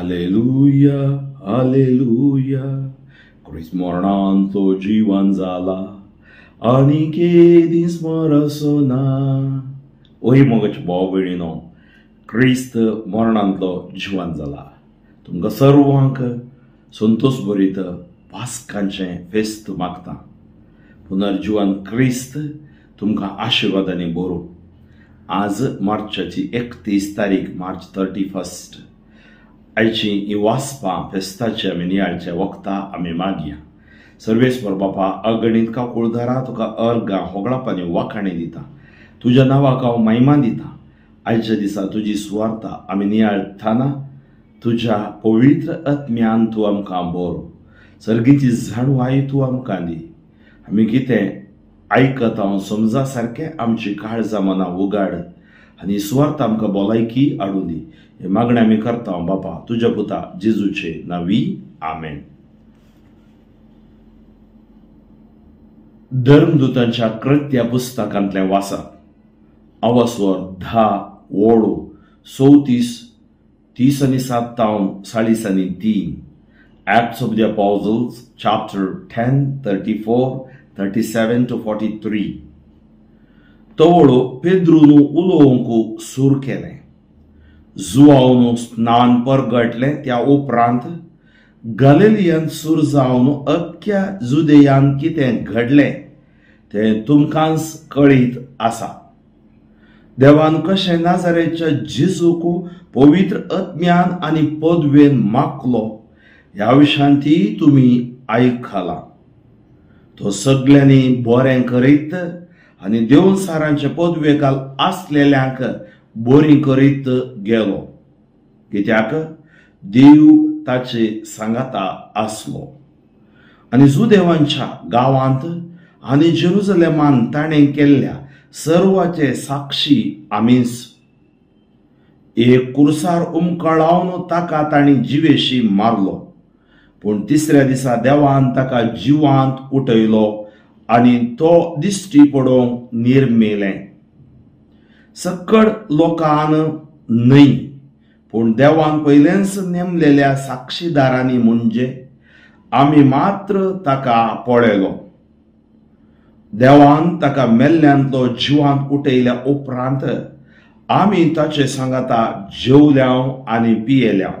Hallelujah hallelujah ख्रिस्त मरणान तो जीवन जाला आनी केदी स्मरसना. ओही मोगाची भाव भयणीनो, क्रिस्त मरणांतलो जीवन जाला. तुमकां सर्वांक संतोष भरीत पास्कांचें फेस्त मागता. पुनर्जीवन क्रिस्त तुमकां आशिर्वादांनी भरूं. आज मार्चाची 31 तारीख, मार्च 31. आयची ही वाचपां फेस्ताची आमी नियाळच्या वखदां आमी मागया. सर्वेस्वर बापा, अगणित काकुळदारा तुका अर्गां होगळापांनी वाखाणी दिता. तुज्या नांवाक हांव महिमा दिता. आयच्या दिसा तुजी सुवार्ता आमी नियाळतना तुज्या पवित्र आत्म्यान तूं आमकां भर. सर्गीची जाणवाय तूं आमकां दी. आमी कितें आयकत हांव समजा सारकें आमची काळजां मनां उगाड आनी सुवार्ता आमकां भलायकी हाडूं दी. हे मागणें आमी करता बापा तुज्या पुता जेजूचे नांवी. आमेन. धर्मदूतांच्या कृत्या पुस्तकांतलें वाचप. अवस्वर 10 वळू 34 30 7 40 Acts of the Apostles, chapter 10, 34, 37 to 43. तवळो पेद्रूनु उलोवंकू सूर केलें. जुआवनु स्नान परगटलें. त्या उपरांत गलिलियांत सूर जावन अख्ख्या जुदेयांत कितें घडलें तें तुमकां कळीत आसा. देवान कशें नाजारेच्या जेजूक पवित्र आत्म्यान आनी पदवेन मागलो ह्या विशांती तुमी आयकला. तो सगळ्यांनी बरें करीत आनी देवसारांचे पदवेकाल आसलेल्यांक बरी करीत गेलो, कित्याक देव ताचे सांगाता आसलो. आनी जुदेवांच्या गांवांत आनी जेरुसलेमान ताणें केल्ल्या सर्वाचे साक्षी आमीच. एक कुर्सार उमकळावन ताका तांणी जिवेशी मारलो, पूण तिसऱ्या दिसा देवान ताका जिवांत उठयलो आनी तो दिश्टी पडोवंक निर्मेलें. सकड लोकान न्हय, पूण देवान पयलेंच नेमलेल्या साक्षीदारांनी म्हणजे आमी मात्र ताका पळयलो. देवान ताका मेल्ल्यांतलो जिवांत उठयल्या उपरांत आमी ताचे सांगाता जेवल्याव आनी पियेल्याव.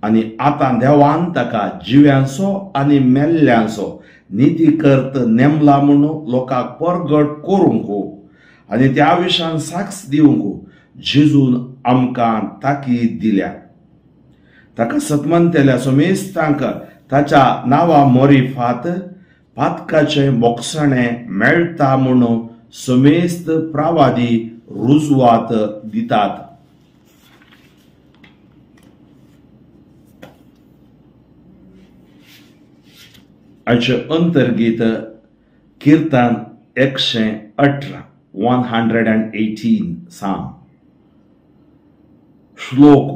आनी आतां देवान ताका जिव्यांचो आनी मेल्ल्यांचो नितीकर्त नेमला म्हूण लोकांक परगट करूंक आनी त्या विशयान साक्ष दिवंक जेजून आमकां ताकीद दिल्या. ताका सतमंतेल्या सोमेस्तांक ताच्या नांवा मोरिफात पातकाचे मोक्षणें मेळटा म्हूण सोमेस्त प्रावादी रुजवात दितात. आयचे अंतर्गीत कीर्तन 118 सांग. श्लोक.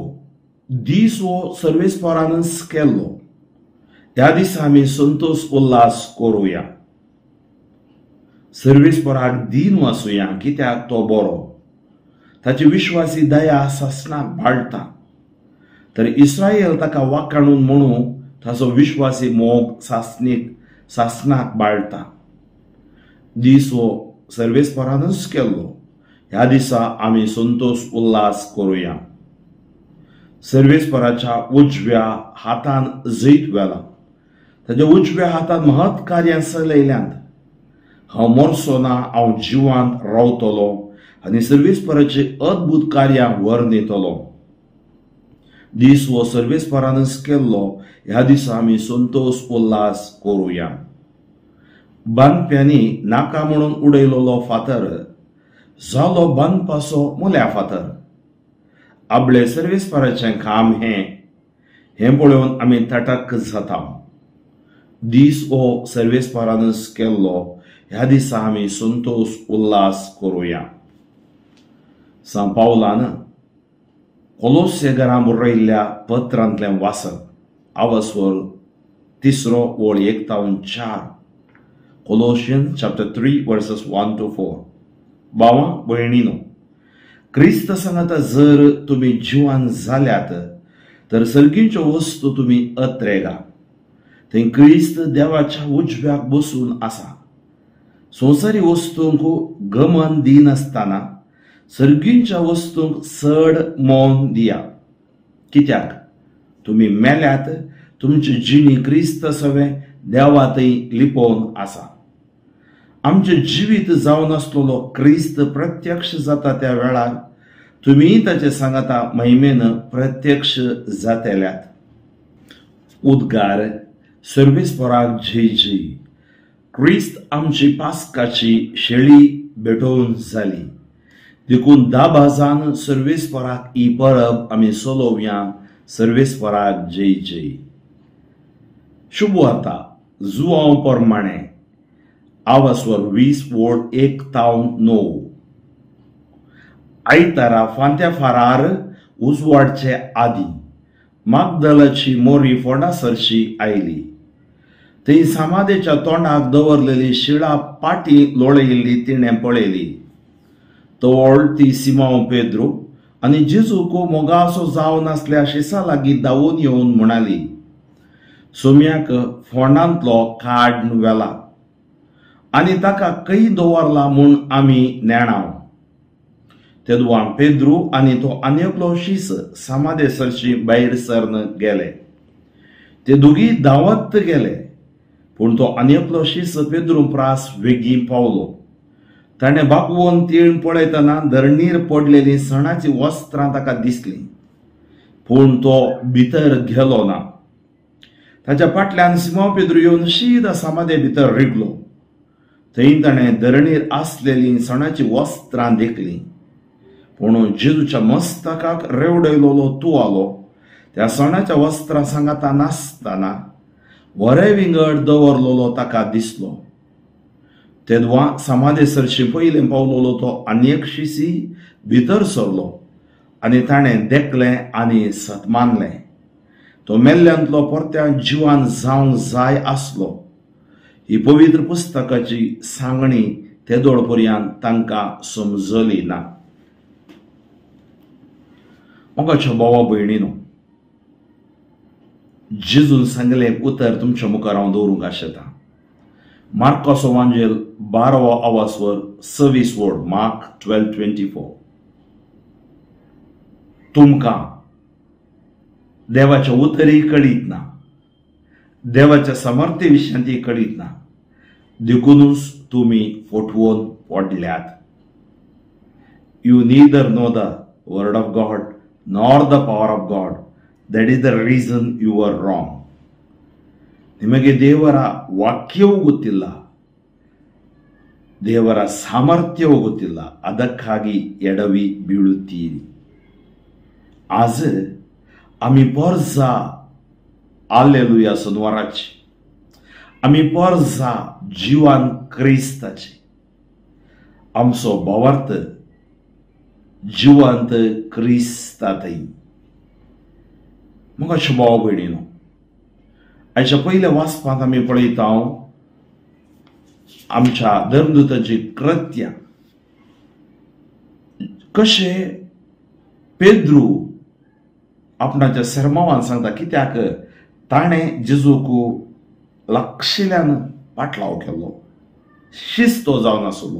दीस हो सर्वेस्परानच केल्लो. ह्या दिसा आमी संतोष उल्हास करूया. सर्वेस्पराक दीन वाचुया, कित्याक तो बरो. ताची विश्वासी दया सासणाक बाळटा. तर इस्रायल ताका वाखाणून म्हणू ताचो विश्वासी मोग सासणाक बाळटा. दीस हो सर्वेस्परानच केल्लो. ह्या दिसा आमी संतोष उल्हास करूया. सर्वेस्पराच्या उजव्या हातान जैत वेला. ताच्या उजव्या हातान महत् कार्यां चलयल्यांत. हांव मरचो ना, हांव जिवांत रावतलो आनी सर्वेस्पराची अद्भुत कार्यां वर्णितलो. दीस हो सर्वेस्परानच केल्लो. ह्या दिसा आमी संतोष उल्हास करूया. बांदप्यांनी नाका म्हणून उडयलोलो फातर जालो बांदपाचो मुल्या फातर. आपले सर्वेस्पराचें काम हें पळोवन आमी तटक जाता. दीस हो सर्वेस्परानच केल्लो. ह्या दिसा आमी संतोष उल्हास करूया. पावलान कोलोसे घरां बरयल्ल्या पत्रांतलें वाचप. अवस्वर 3 वळ 1 to 4. Colossians chapter 3 verses 1 to 4. भावां भयणीनो, क्रिस्त सांगता जर तुमी जिवान जाल्यात तर सर्गींच्यो वस्तू तुम्ही अत्रेगा. थंय क्रिस्त देवाच्या उजव्याक बसून आसा. संवसारी वस्तूंक गमन दिनासतना सर्गींच्या वस्तूंक चड मोल दिया. कित्याक तुम्ही मेल्यात, तुमची जिणी क्रिस्त सवे देवातय लिपोवन आसा. आमचे जिवीत जावन आसलेलो क्रिस्त प्रत्यक्ष जाता त्या वेळार तुम्ही ताचे सांगाता महिमेन प्रत्यक्ष जातेल्यात. उद्गार सर्वेस्पराक जय जय. क्रिस्त आमची पास्काची शेळी भेटोवन जाली. देखून दाबाजान सर्वेस्पराक ही परब आमी चलोवया. सर्वेस्पराक जय जय. शुभवार्ता जुआंव प्रमाणे आवास्वर 20:1-9. आयतारा फांत्या फारार उजवाडचे आदी मागदलाची मोरी फोंडासरशी आयली. थंय समाधेच्या तोंडाक दवरलेली शिळा पाटी लोळयिल्ली तिणें पळयली. तवळ ती सिमोन पेद्रू आनी जेजूक मोगासो जावन आसल्या शेसा लागीं धांवून येवन म्हणाली, सोम्याक फोंडांतलो काड व्हेला आनी ताका खंय दवरला म्हूण आमी नेणाव. तेदुआं पेद्रू आनी तो आनीकलो शीस समाधेसरशी भायर सरन गेले. ते दोगी धांवत गेले, पूण तो आनीकलो शीस पेद्रू प्रास वेगीं पावलो. ताणें बागवून तीळ पळयतना धरणीर पडलेली सणाची वस्त्रां ताका दिसलीं, पूण तो भितर गेलो ना. ताच्या फाटल्यान सिमोन पेद्रू येवन शीदा समाधे भितर रिगलो. थंय ताणें धरणीर आसलेलीं सणाची वस्त्रां देखलीं, पूण जेजूच्या मस्तकाक रेवडयलोलो तुवालो त्या सणाच्या वस्त्रां सांगाता नासतना वरे विंगड दवरलोलो ताका दिसलो. तेदुआं समाधेसरशी पयलें पावलोलो तो आनी एक शिसी भितर सरलो आनी ताणें देखलें आनी सतमानलें. तो मेल्ल्यांतलो परत्यान जिवान जावंक जाय आसलो. ही पवित्र पुस्तकाची सांगणी तेदोळ पर्यंत तांकां समजली ना. मोगाच्या भावा भयणीनो, जेजून सांगलें उतर तुमच्या मुखार हांव दवरूंक आशेता. मार्काचो वांजेल 12 आवास्वर 26 वड. मार्क 12:24. तुमकां देवाच्या उतरी कळीत ना, देवाच्या समर्थे विशयां ती कळीत ना, देखूनच तुमी फटवून पडल्यात. You neither know the word of God nor the power of God. That is the reason you are wrong. ನಿಮಗೆ ದೇವರ ವಾಕ್ಯವೂ ಗೊತ್ತಿಲ್ಲ, ದೇವರ ಸಾಮರ್ಥ್ಯವೂ ಗೊತ್ತಿಲ್ಲ, ಅದಕ್ಕಾಗಿ ಎಡವಿ ಬೀಳುತ್ತೀರಿ. आज आम्ही परजा हालेलुया सनवाराची, आम्ही परजा जिवान क्रिस्ताची. आमचो भावार्थ जिवंत क्रिस्तातय. मग अशा भाव भयणीनो, आयच्या पयल्या वाचपांत आमी पळयता आमच्या धर्मदूताची कृत्यां कशे पेद्रू आपणाच्या सरमावान सांगता, कित्याक ताणें जेजूक लागशिल्ल्यान पाटलाव केलो, शिस्तो जावन आसलो.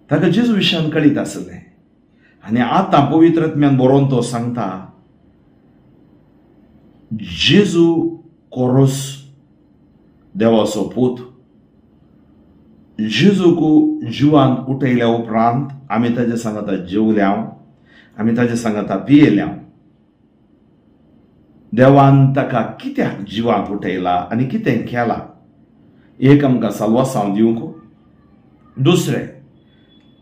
ताका जेजू विशयान कळीत आसलें आनी आतां पवित्रात्म्यान बरोवन तो सांगता, जेजू कोरोस देवाचो पूत. जेजूक जिवान उठयल्या उपरांत आमी ताजे सांगता जेवल्या, आमी ताजे सांगता पियेल्या. देवान ताका कित्याक जिवान उठयला आनी कितें केलां एक आमकां साल्वासांव दिवंक, दुसरें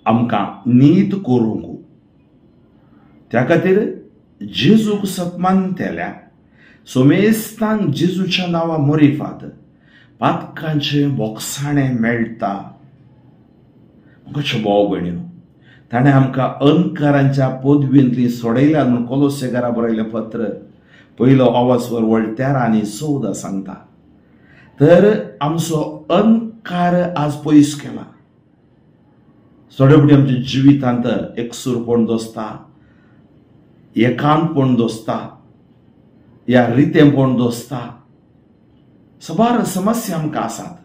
आमकां नीत करूंक. त्या खातीर जेजूक सतमानतेल्या सोमेस्तान जेजूच्या नांवा मोरिफात पातकांचें बोगसाणें मेळटा. कशें भाव भयणीनो, ताणें आमकां अंधकारांच्या पदवींतली सोडयल्या म्हूण कोलोसेकारा बरयलें पत्र पयलो आवाजवर 13:14 सांगता. तर आमचो अंधकार आज पयस केला. सोडेपटी आमच्या जिवितांत एकसूरपण दोसता, एकांतपण दोसता, ह्या रितें पळोवन दोस्ता सबार समस्या आमकां आसात,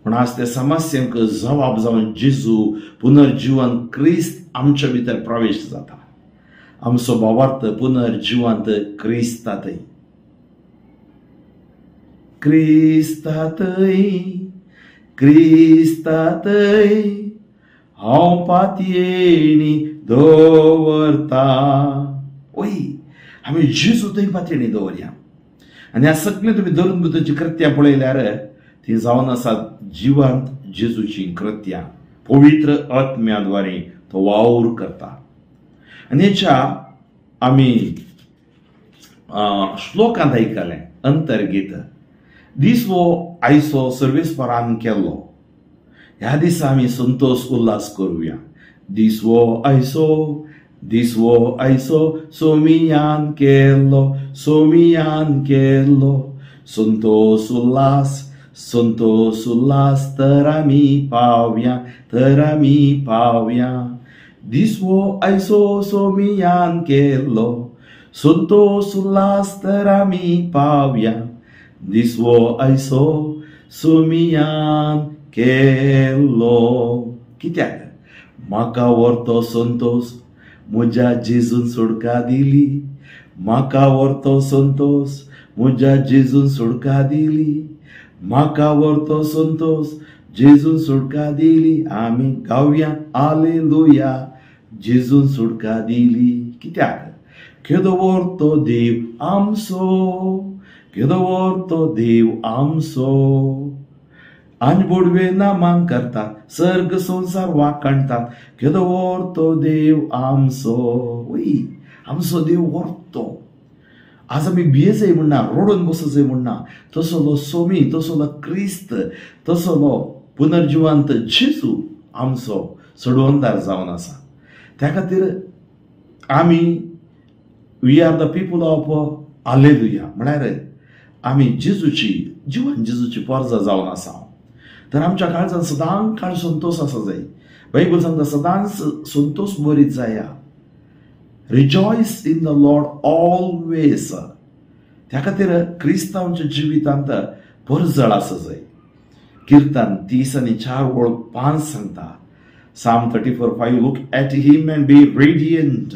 पूण आज त्या समस्यांक जबाब जावन जेजू पुनर्जीवन क्रिस्त आमच्या भितर प्रवेश जाता. आमचो भावार्थ पुनर्जीवंत क्रिस्तांतय. क्रिस्तांतय क्रिस्तांतय हांव पातयेणी दवरता. ओय आमी जेजू थंय पातयेणी दवरया. आनी ह्या सगळें तुमी धरून भितरची कृत्यां पळयल्यार ती जावन आसात जिवंत जेजूची कृत्यां. पवित्र आत्म्याद्वारे तो वावर करता. आनी हेच्या आमी श्लोकांत आयकलें अंतर्गीत. दीस वो आयचो सर्वेस्परान केल्लो. ह्या दिसा आमी संतोष उल्हास करुया. दीस वो आयचो सोमियान केल्लो संतोष उल्हास तर आमी पावया. दीस वो आयचो सोमियान केल्लो संतोष उल्हास तर आमी पावया. दीस वो आयचो सोमियान केल्लो. कित्याक? म्हाका व्हरतो संतोष म्हज्या जेजून सुटका दिली. म्हाका व्हरतो संतोष म्हज्या जेजून सुटका दिली. म्हाका व्हरतो संतोष जेजून सुटका दिली. आमी गावया हालेलुया जेजून सुटका दिली. कित्याक? केदो व्हरतो देव आमचो आनी बोडवे नामांक करतात. सर्ग संसार वाकणतात. केदो व्हरतो देव आमचो. वय आमचो देव व्हरतो. आज आमी भियेजय म्हणना, रोडून बसोजय म्हणना. तसलो सोमी, तसलो क्रिस्त, तसलो पुनर्जिवंत जेजू आमचो सोडवणदार जावन आसा. त्या खातीर आमी we are the people of hallelujah म्हळ्यार आमी जेजूची परजा जावन आसा. तर आमच्या काळजान सदां काळ संतोष आसा जाय. बायबल सांगता सदांच संतोष भरीत जाया. Rejoice in the Lord always. त्या खातीर क्रिस्तांवांच्या जिवितांत परजळ आसा जाय. कीर्तन 30:4-5 सांगता. Psalm 34:5 Look at him and be radiant.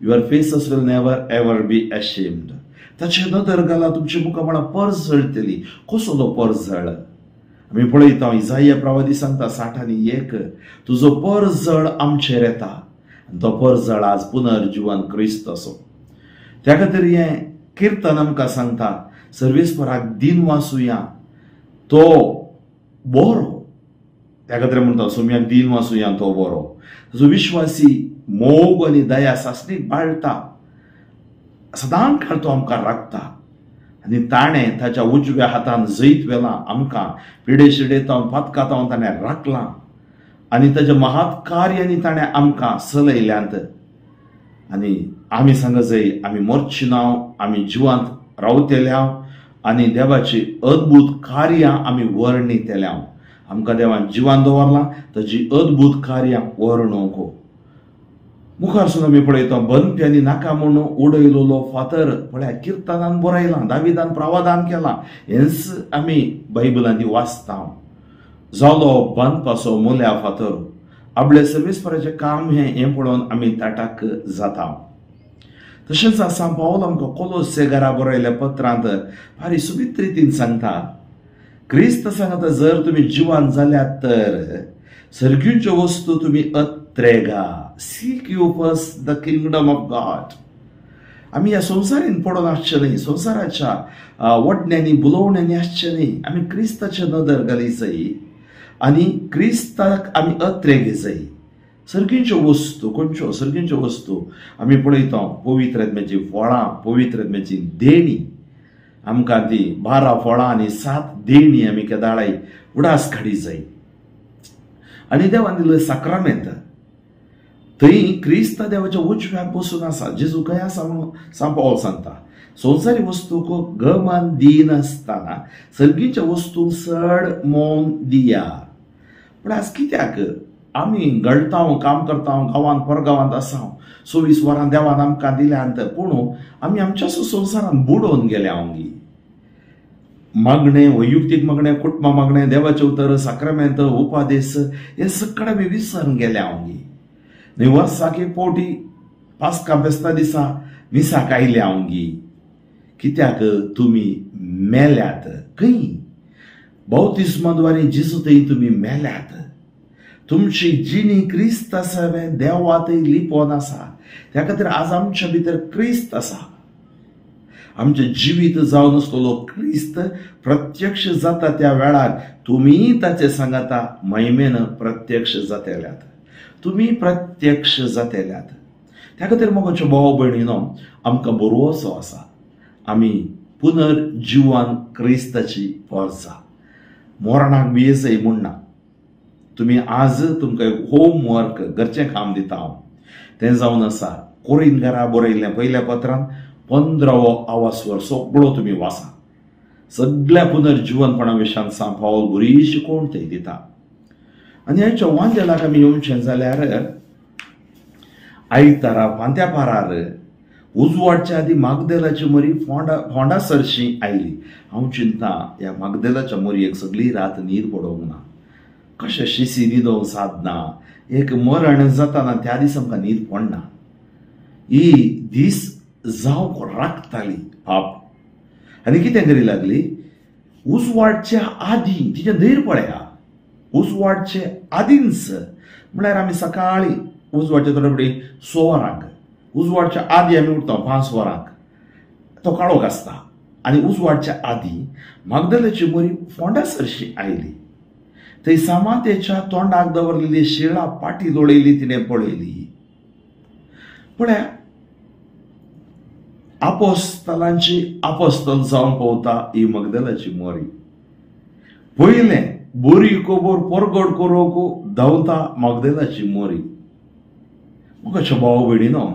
Your faces will never ever be ashamed. ताचे नदर घाला तुमची मुखां म्हणा परजळटली. कसलो परजळ? आमी पळयता इसाया प्रवादी सांगता 60:1 तुजो परजळ आमचेर येता. तो परजळ आज पुनर्जीवन क्रिस्त असो. त्या खातीर हें कीर्तन आमकां सांगता सर्वेस्पराक दिन वासुया तो बरो. त्या खातीर म्हणटा सोम्याक दिन वासुया तो बरो. तुजो विश्वासी मोग आनी दया सासणीक बाळटा. सदां काळ तो आमकां राखता. आनी ताणें ताच्या उजव्या हातान जैत वेलां आमकां पिडे शिडेतावन पातकातावन ताणें राखलां. आनी ताच्या महात कार्यांनी ताणें आमकां चलयल्यांत. आनी आमी सांग जाय आमी मरची नांव आमी जिवंत रावतेल्या आनी देवाची अद्भुत कार्यां आमी वर्णितेल्या. आमकां देवान जिवान दवरलां ताची अद्भुत कार्यां वर्णोवंक. मुखार सुद्दां आमी पळयता बनप्यांनी नाका म्हणून उडयलोलो फातर म्हळ्यार कीर्तनान बरयलां, दाविदान प्रावधान केलां. हेंच आमी बायबलांनी वाचता. जालो बांदपाचो मोल्या फातर आपले सर्वेस्पराचें काम हें पळोवन आमी ताटाक जाता. तशेंच सांत पावल आमकां कोलोसे घरा बरयल्या पत्रांत भारी सुबीत रितीन सांगता. क्रिस्त सांगता जर तुमी जिवान जाल्यात तर सर्गीच्यो वस्तू तुमी अत्रेगा. Seek you first the kingdom of God. आमी ह्या संवसारीन पडून आसचे न्ही, संवसाराच्या वडण्यांनी बुलोवण्यांनी आसचे न्ही. आमी क्रिस्ताचे नदर घाली जाय आनी क्रिस्ताक आमी अत्रेगे जाय. सर्गीच्यो वस्तू खंयच्यो? सर्गीच्यो वस्तू आमी पळयता पवित्र आत्म्याची फळां, पवित्र आत्म्याची देणी. आमकां ती 12 फळां आनी 7 देणी आमी केदाळाय उडास काडी जाय. आनी देवान दिल्ले साक्रामेंत थंय क्रिस्त देवाच्या उजव्याक बसून आसा. जेजू खंय आसा म्हणून सांत पावल सांगता. संवसारी वस्तूक गमान दिनासतना सर्गीच्या वस्तूंक चड मोल दिया. पूण आज कित्याक आमी घडटा काम करता गांवांत परगांवांत आसा 24 वरां देवान आमकां दिल्यांत पूण आमी आमच्या संवसारांत बुडोवन गेल्या ओंगी मागणे वैयक्तीक मागणे कुटुंब मागणे देवाचे उतर साक्रामेंत उपादेश हे सगळे आमी विसरून गेल्या ओंगी न्ही वर्साक एक पावटी पास्का बेस्ता दिसा मिसाक आयल्या ओंगी कित्याक तुमी मेल्यात खंय बौतिस्माद्वारे जेजू थंय तुमी मेल्यात तुमची जिणी क्रिस्त आसा देवात लिपोन आसा त्या खातीर आज आमच्या भितर क्रिस्त आसा आमचे जिवीत जावन आसलेलो क्रिस्त प्रत्यक्ष जाता त्या वेळार तुमी ताचे सांगाता महिमेन प्रत्यक्ष जातेल्यात तुमी प्रत्यक्ष जातेल्यात त्या खातीर मोगाच्यो भाव भयणीनो आमकां बरोवसो आसा आमी पुनर्जीवन क्रिस्ताची वर्सां मोरणाक बी येसय म्हणना तुमी आज तुमकां होमवर्क घरचें काम दिता हांव तें जावन आसा कोरिंथकारां बरयल्लें पयल्या पत्रांत 15वो आवाजवर सगळो तुमी वाचा सगळ्या पुनर्जीवनपणा विशयान सांग पावल बरी शिकोवण थंय दिता आनी ह्या वांजेलाक आमी येवचें जाल्यार आयतारा पांत्या पारार उजवाडच्या आदी मागदेलाची मरी फोंडा सरशी आयली हांव चिंता ह्या मागदेलाच्या मरयेक सगळी रात न्हीद पडोवंक ना कशें शिसी न्हिदोवंक साधना एक मरण जाताना त्या दीस आमकां न्हीद पडना ही दीस जावंक राखताली पाप आनी कितें करी लागली उजवाडच्या आदी तिचें धैर्य पळया उजवाडचे आदींच म्हळ्यार आमी सकाळी उजवाडच्या थोडे फुडें 6 वरांक उजवाडच्या आदी आमी उठता 5 वरांक तो काळोख आसता आनी उजवाडच्या आदी मागदलेची मरी फोंडा सरशी आयली थंय समातेच्या तोंडाक दवरलेली शिळा पाटी लोळयली तिणें पळयली पळया आपोस्तलांची आपोस्तल जावन पवता ही मगदलाची मोरी पयलें बरी खबर परगट करूंक धांवता मगदलाची मोरी म्हाका भाव भयणीनो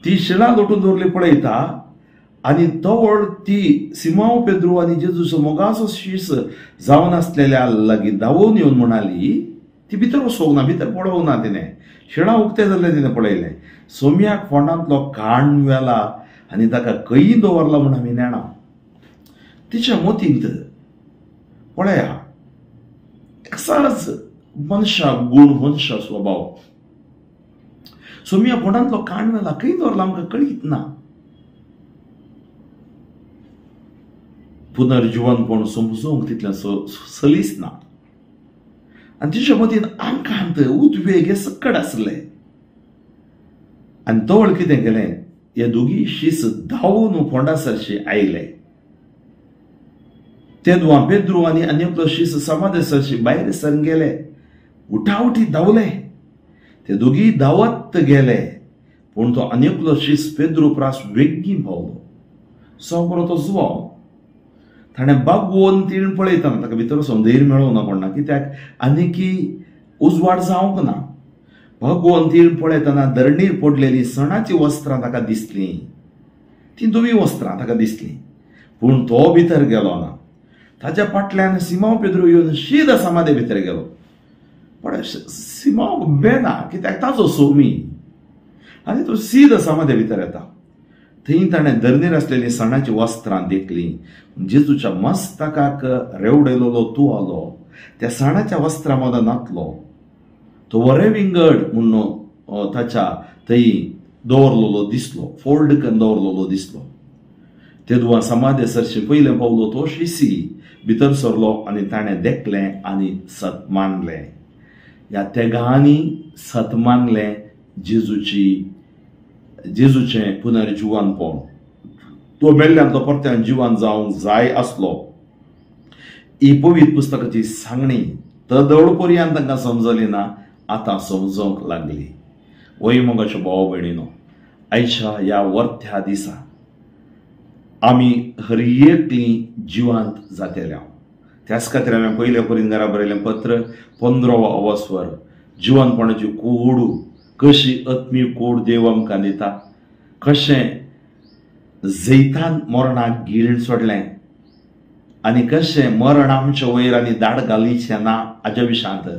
ती शिळा लोटून दवरली पळयता आनी तवळ ती सिमांव पेद्रू आनी जेजूचो मोगाचो शीस जावन आसलेल्या लागीं धांवून येवन म्हणाली ती भितर वचोंक ना भितर पळोवंक ना तिणें शिळा उक्तें जाल्लें तिणें पळयलें सोम्याक फोंडांतलो काण व्हेला आनी ताका खंय दवरला म्हूण आमी नेणा तिच्या मतींत पळया एकसारच मनशा गूण मनशा स्वभाव सोम्या फोंडांतलो काण व्हेला खंय दवरला आमकां कळीत ना पुनर्जीवनपण समजूंक तितलें सलीस ना आनी तिच्या मतीन आकांत उद्वेग हे सकड आसले आनी तवळ कितें केलें हे दोगी शीस धांवून फोंडा सरशी आयले ते दुआ पेद्रू आनी आनीकलो शीस समाधी सरशी भायर सरून गेले उठावटी धांवले ते दोगी धांवत गेले पूण तो आनीकलो शीस पेद्रू प्रास वेगीं पावलो सगळो तो जुवाव ताणें बागोवन तीण पळयतना ताका भितर धैर्य मेळोंक ना पडना कित्याक आनीकी उजवाड जावंक ना भगवंत तीण पळयतना धरणीर पडलेली सणाची वस्त्रां ताका दिसलीं ती दुवी वस्त्रां ताका दिसलीं पूण तो भितर गेलो ना ताच्या फाटल्यान सिमांव पेद्रू येवन शीद समाधी भितर गेलो पण सिमांव बेना कित्याक ताचो सोमी आनी तो सीद समाधी भितर येता थंय ताणें धरणीर आसलेली सणाची वस्त्रां देखलीं जेजूच्या मस्तकाक रेवडयलोलो तुवालो त्या सणाच्या वस्त्रां मदां नातलो तो वरे विंगड म्हणून ताच्या थंय दवरलेलो दिसलो फोल्ड करून दवरलेलो दिसलो ते दुआ समाधी सरशी पयलें पावलो तो शिसी भितर सरलो आनी ताणें देखलें आनी सत मानलें ह्या तेगांनी सत मानलें जेजूचें पुनर्जीवनपण तो मेल्ल्यान तो परत्यान जिवन जावंक जाय आसलो ही पवित्र पुस्तकाची सांगणी तदळ पर्यंत तांकां समजली ना आतां समजोंक लागली वय मोगाच्यो भाव भयणीनो आयच्या ह्या वर्थ्या दिसा आमी हर एकलीं जिवंत जातेल्या त्याच खातीर हांवें पयल्या कोरिंथकारां बरयलें पत्र 15वो आवाजवर जिवनपणाची कूड कशी आत्मीय कूड देव आमकां दिता कशें जैतान मरणाक गिळून सोडलें आनी कशें मरण आमच्या वयर आनी दाड घालीचें ना हाच्या विशयांत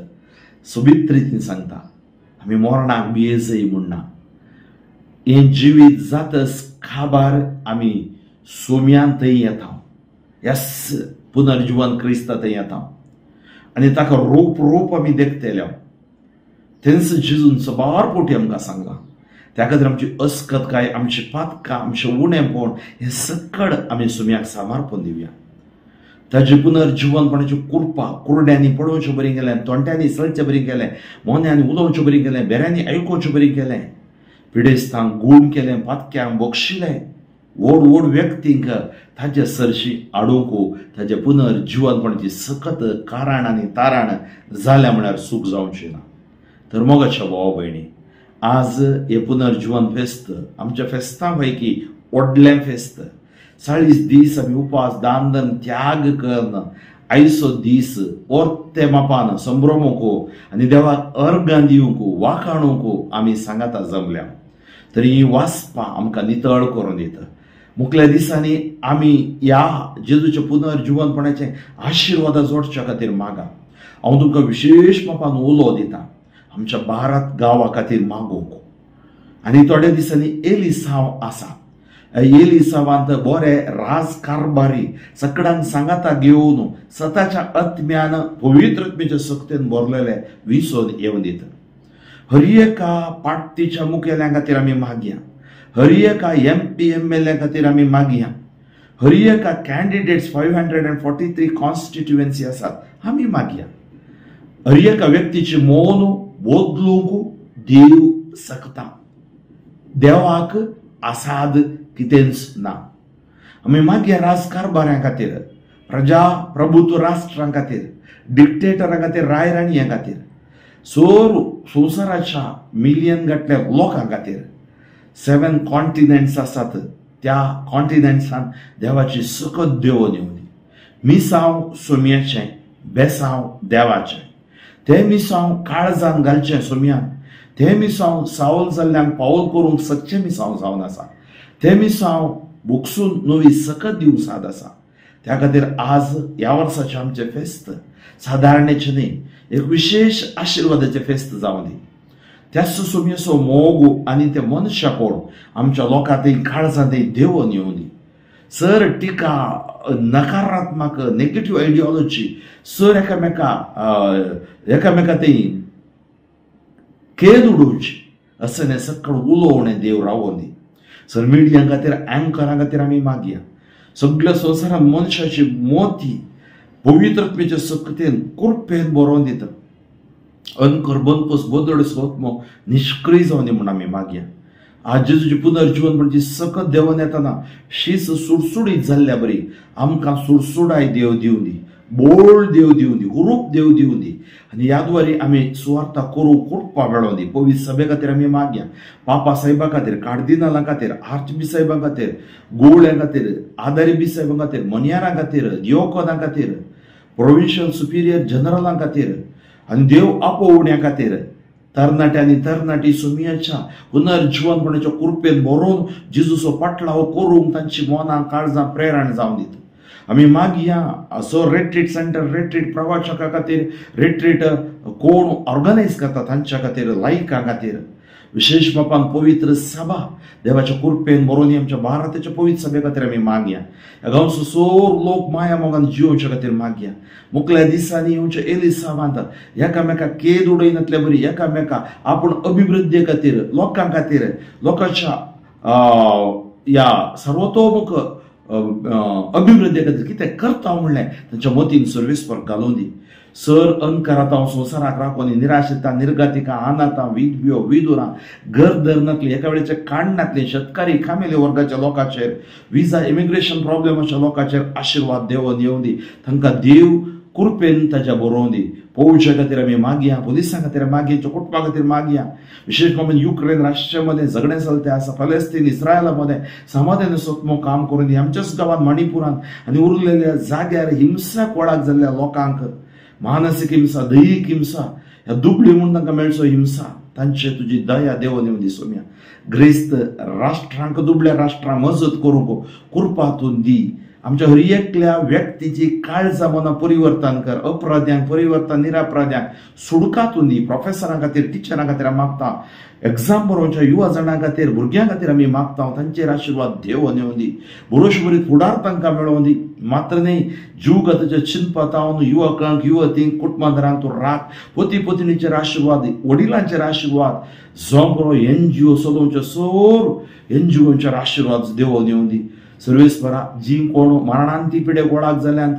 सोबीत रितीन सांगता आमी मोरणाक बियेजय म्हणना हे जिवीत जातस खाबार आमी सोम्यान थंय येता यस पुनर्जीवन क्रिस्त थंय येता आनी ताका रोप रोप आमी देखतेल्या थंयच जिजून सबार पोटी आमकां सांगला त्या खातीर आमची अस्कतकाय आमची पातकां आमचें उणेपण हें सकड आमी सोम्याक सामारपण दिवया ताजे पुनर्जीवनपणाची कुरपा कुरड्यांनी पडोवचें बरें केलें तोंड्यांनी चलचें बरें केलें मोन्यांनी उलोवचें बरें केलें बेऱ्यांनी आयकोवचें बरें केलें पिडेस्तांक गूण केलें पातक्यांक बक्षिलें व्हड व्हड व्यक्तींक ताचे सरशी आडोवंक ताचे पुनर्जीवनपणाची सकत कारण आनी तारण जाल्या म्हळ्यार सूख जावचें ना तर मोगाच्या भावा भयणी आज हे पुनर्जीवन फेस्त आमच्या फेस्तां पैकी व्हडलें फेस्त 40 दीस आमी उपास दान धन त्याग करन आयचो दीस ओर्ते मापान संभ्रमूंक आनी देवाक अर्गां दिवंक वाखाणूंक आमी सांगाता जमल्या तरी ही वाचपां आमकां नितळ करून दिता मुखल्या दिसांनी आमी ह्या जेजूच्या पुनर्जीवनपणाचे आशिर्वाद जोडच्या खातीर मागा हांव तुमकां विशेष मापान उलो दिता आमच्या भारत गांवा खातीर मागोवंक आनी थोड्या दिसांनी एलिसांव आसा एलिसांवांत बरे राजकारबारी सकडांक सांगाता घेवन स्वताच्या आत्म्यान पवित्र आत्म्याचे सक्तेन भरलेले विसोन येवन दिता हर एका पार्टीच्या मुखेल्यां खातीर आमी मागया हर एका MP MLA खातीर आमी मागया हर एका कॅन्डिडेट्स 543 कॉन्स्टिट्युएन्सी आसात आमी मागया हर एका व्यक्तीची मौन बदलूंक देव सकता देवाक आसाद कितेंच ना आमी मागया राजकारबाऱ्यां खातीर प्रजा प्रभुत्व राष्ट्रां खातीर डिक्टेटरां खातीर रायराणीं खातीर संवसाराच्या मिलियन गटल्या लोकां खातीर 7 कॉन्टिनेंट्स आसात त्या कॉन्टिनेंट्सान देवाची सकत देवून येवनी मिसांव सोम्याचें बेसांव देवाचें ते मिसांव काळजान घालचें सोम्यान ते मिसांव सावल जाल्ल्यांक पावल करूंक सच्चें मिसांव जावन आसा ते मिसांव बुकसून नवी सकत दिवंक साद आसा त्या खातीर आज ह्या वर्साचें आमचें फेस्त सादारणेचें न्ही एक विशेष आशिर्वादाचें फेस्त जावं दी त्याच सोम्याचो मोग आनी ते मनशापण आमच्या लोकांतय काळजांतय देवून येवं दी सर टिका नकारात्मक नेगेटिव्ह आयडियोलॉजी सर एकामेका थंय केद उडोवची असं न्ही सकड उलोवणें देव रावों दी सर मिडिया खातीर अँकरां खातीर आमी मागया सगळ्या संवसारांत मनशाची मोती पवित्रत्वेच्या सकतेन कुरपेन बरोवन दिता अनकर बनपस बदड सोत्मो निष्क्रिय जावन दी म्हूण आमी मागया आज जेजूची पुनर्जीवनपणाची सकत देवून येतना शीस सुडसुडीत जाल्ल्या बरी आमकां सुडसुडाय देव दिवं दी बोळ देव दिवं दी हुरूप देव दिवं दी आनी ह्या द्वारे आमी सुवार्ता करूंक कुटपा मेळोवन दी पवित्र सभे खातीर आमी मागया पापा साहेबा खातीर कार्दिनालां खातीर आर्चबी साहेबां खातीर गोवळ्यां खातीर आदारी बी साहेबां खातीर मनियारां खातीर दियोकोनां खातीर प्रोविन्शियल सुपिरियर जनरलां खातीर आनी देव आपोवण्या खातीर तरणाट्यांनी तरणाटी सोम्याच्या पुनर्जीवनपणाच्या कुरपेन भरून जेजूचो पाटलाव करूंक तांची मनां काळजां प्रेरण जावन दिता आमी मागया असो रेट्रीट सेंटर रेट्रीट प्रवाचकां खातीर रेट्रीट कोण ऑर्गनायज करता तांच्या खातीर लायकां खातीर विशेष मापान पवित्र सभा देवाच्या कुरपेन बरोवन आमच्या भारताच्या पवित्र सभे खातीर आमी मागया ह्या गांवचो सोर लोक माया मोगान जिवोवचे खातीर मागया मुखल्या दिसांनी येवचे एलिसांवांत एकामेकाक केद उडयनातले बरी एकामेका आपूण अभिवृद्धी खातीर लोकां खातीर लोकांच्या ह्या सर्वतोमुख अभिवृद्धी खातीर कितें करता म्हणलें तांच्या मतीन सर्वेस्पर घालून दी सर अनकारातां संवसाराक राखोनी निराशितां निर्गतिकां अनाथां विधव्यो विधुरां घर धरनातलीं एका वेळेचे काडनातलीं शेतकारी खामेले वर्गाच्या लोकांचेर विजा इमिग्रेशन प्रॉब्लेमाच्या लोकांचेर आशिर्वाद देवून येवं दी तांकां देव कुरपेन ताच्या बरोवन दी पोवचे खातीर आमी मागया पुलिसां खातीर मागया कुटुंबा खातीर मागया विशेष करून युक्रेन राष्ट्रामध्ये झगडे चलते आसा फलस्तीन इस्रायलामध्ये समाधान सोत्मो काम करून दी आमच्याच गांवांत मणिपुरांत आनी उरलेल्या जाग्यार हिंसाक वळाक जाल्ल्या लोकांक मानसीक हिंसा दैहिक हिंसा ह्या दुबळी म्हणून तांकां मेळचो हिंसा तांचे तुजी दया देवून येवं दी सोम्या ग्रेस्त राष्ट्रांक दुबळ्या राष्ट्रांक मजत करूंक कुरपातून दी आमच्या हर एकल्या व्यक्तीची काळजा मना परिवर्तन कर. अपराध्यांक परिवर्तन, निरापराध्यांक सुडकातून दी. प्रोफेसरां खातीर, टिचरां खातीर हांव मागता. एग्जाम बरोवच्या युवा जाणां खातीर, भुरग्यां खातीर आमी मागता. तांचेर आशिर्वाद देव नेऊन दी. बरोच बरी फुडार तांकां मेळोवन दी. मात्र न्ही जीवगताच्या चिंतपातावन युवकांक, युवतींक, कुटुंबादारांक तूं राख. पती पत्नीचेर आशिर्वाद दी. वडिलांचेर आशिर्वाद. जो बरो NGO चलोवचे सोर NGOंचेर आशिर्वाद देव नेऊन दी. सर्वेस्परा, जी कोण मरणांती पिढे गोळाक जाल्यांत,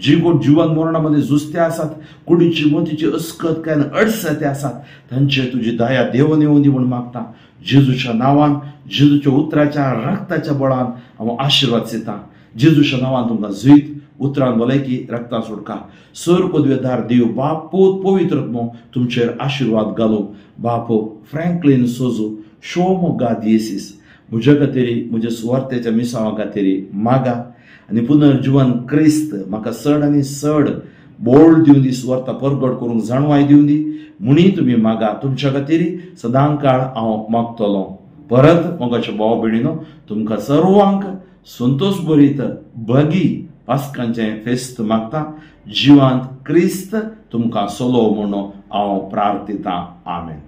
जी कोण जीवन मरणामध्ये झुजते आसात, कुडीची मोतीची अस्कत काय अडसते आसात, तांचे तुझी दया देव नेऊन दी म्हणून मागता. जेजूच्या नावान, जेजूच्या उतराच्या रक्ताच्या बळान हांव आशिर्वाद दिता. जेजूच्या नावान तुमकां जैत, उतरान भलायकी, रक्ता सुटका. सर पदवेदार देव बाप, पोत, पवित्रत्व तुमचेर आशिर्वाद घालूं. बाप फ्रँकलिन सोजू, शोम गादीसीस म्हज्या खातीर, म्हज्या सुवार्थेच्या मिसावा खातीर मागा. आनी पुनर्जीवन क्रिस्त म्हाका चड आनी चड बोल्ड दिवन दी. सुवार्थ परगट करूंक जाणवाय दिवन दी मुणी तुमी मागा. तुमच्या खातीर सदां काळ हांव मागतलों. परत मोगाच्या भाव भयणीनो, तुमकां सर्वांक संतोष भरीत बगी पास्कांचें फेस्त मागता. जिवांत क्रिस्त तुमकां सोलो म्हणून हांव प्रार्थिता. आमेन.